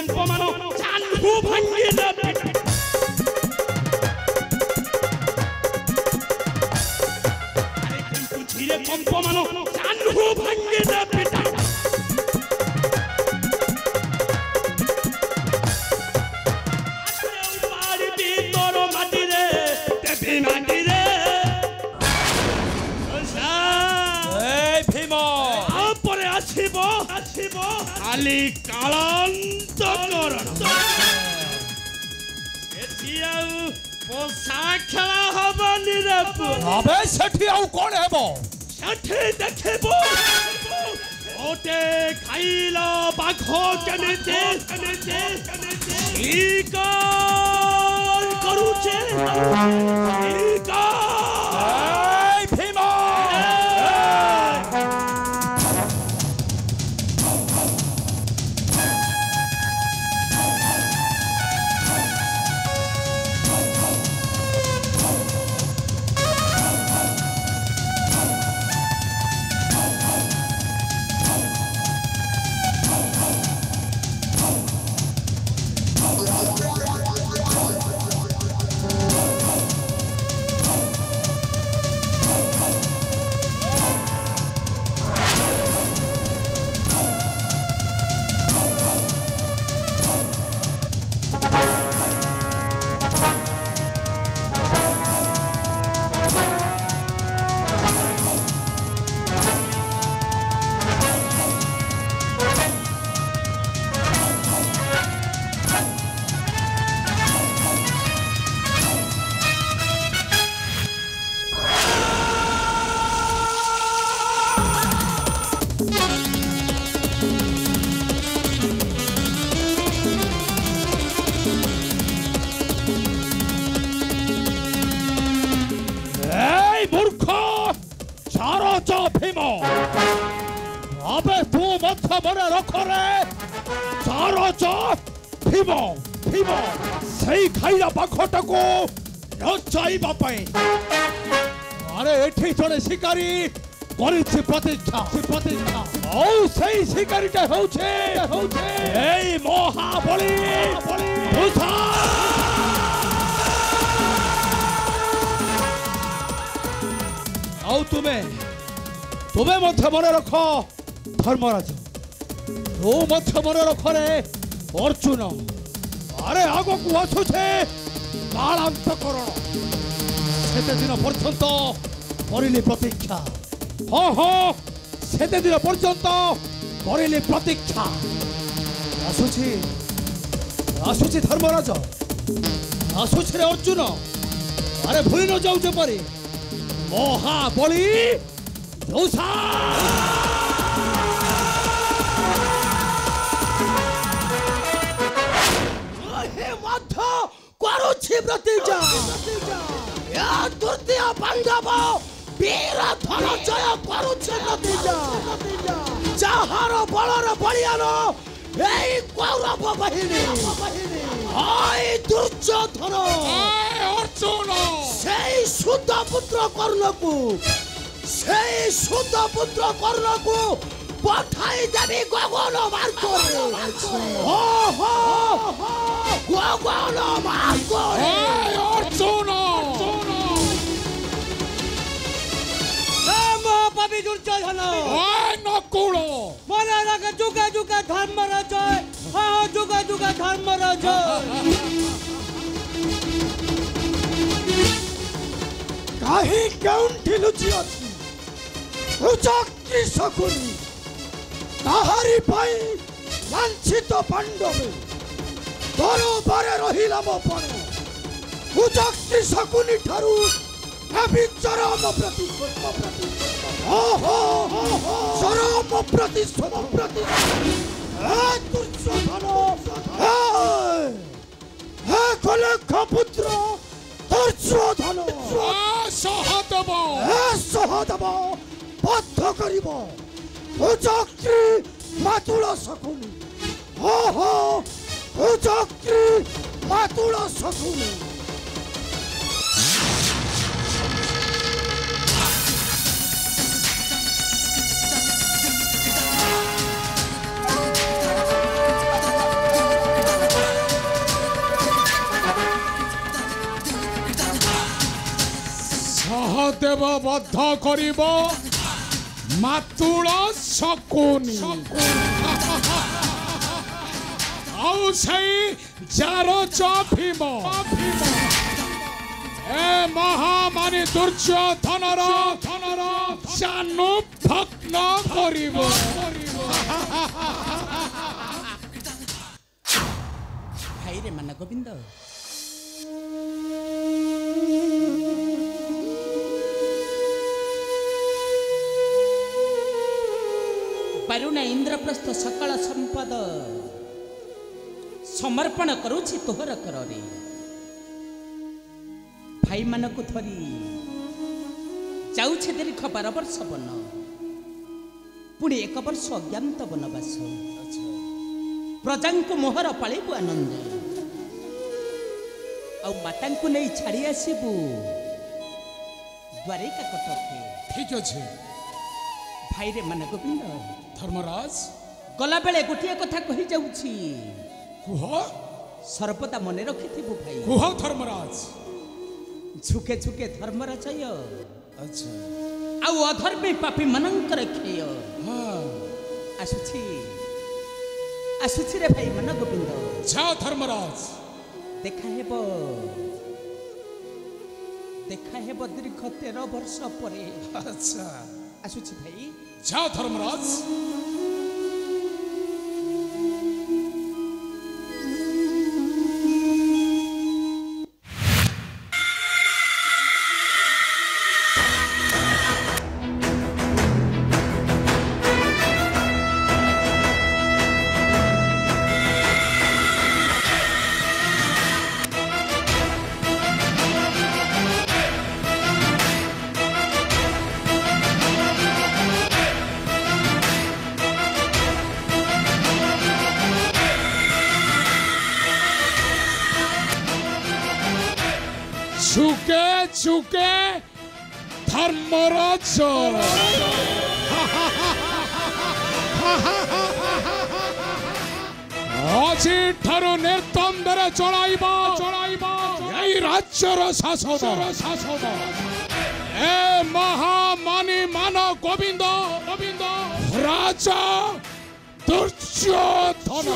कंपमान चांदू भांगिला अरे किंतु धीरे कंपमान चांदू भांगिला पिता खाली कालांतकरण सेठी आउ पोसा खेला हबनी रे अबे सेठी आउ कोन हेबो सेठी देखबो ओटे खाइला बाखो केमिते इकार करूचे इकार ए भीमा अबे तू मत मने रखो रे चारो चार भीमो भीमो सही खाइला बाखोटा को न चाइबा पई अरे एठी जने शिकारी करिछि प्रतिष्ठा औ सही शिकारीटा होछे एई महाबली भूषा औ तुम्हें मध्य मन रख धर्मराज तू मध्य मन रख रे अर्जुन अरे आग को आसुछे कालांतकरण सेते दिन पर्यंत करिले प्रतीक्षा हाँ सेते दिन पर्यंत करिले प्रतीक्षा आसुछि धर्मराज आसुछि रे अर्जुन अरे भूली न जाऊ जेपरी महाबली भूषा हे मध्य करूछि प्रतिज्ञा या तृतीय पांडव वीर धनंजय करूछि प्रतिज्ञा जाहार बलर बलियान एई कौरव बाहिनी आय दुर्योधन अर्जुन सेई शुद्ध पुत्र कर्णकु सेई शुद्ध पुत्र कर्णकु पठाई देवी गगन मार्ग गगन मार्ग अर्जुन महापापी दुर्योधन नकुल मने रखे जुगे जुगे धर्मराज हाँ जुगे जुगे धर्मराज कहीं केउंठी लुचि अछि उचक्री सकुनी ताहारी पाई लांछित पांडवे तोरो बारे रहिला मो पण उचक्री सकुनी ठारू चरम प्रतिशोध ओहो चरम प्रतिशोध दुर्योधन हे कलंक पुत्र दुर्योधन सहदेव बद्ध करिब उचक्री मातुल सकुनी ओहो उचक्री मातुल सकुनी सहदेव बद्ध करिब मातुल शकुनी आउ सही जार भीम ए महामानी दुर्योधनर जानू भग्न करिब भाई रे मन गोविंद वरुण इंद्रप्रस्थ सकल संपद समर्पण करुछि तोहर कରରେ भाई मानक धरी जाउछे दीर्घ 12 वर्ष वन पुणी 1 वर्ष अज्ञात वनवास प्रजा को मोहर पालिबु आनंद आ माता को नहीं छाड़ी आसबु द्वारिका कटके ठीक अच्छे भाई रे मन गोविंद धर्मराज गला बेले गोटे कथा कही जाउछि कुह सर्वदा मन रखिथिबु भाई कुह धर्मराज झुके झुके धर्मराज अच्छा आउ अधर्मी पापी मनंकर खेय हाँ आसुछि आसुछि रे भाई मन गोविंद जाओ धर्मराज देखा हेबो दीर्घ 13 वर्ष परे अच्छा आसुछि भाई जाओ धर्मराज चुके चुके धर्मराज आज ठारू निर्तंबर चलाइबा यही राज्यर शासन ए महामानी मान गोविंद राजा दुर्योधन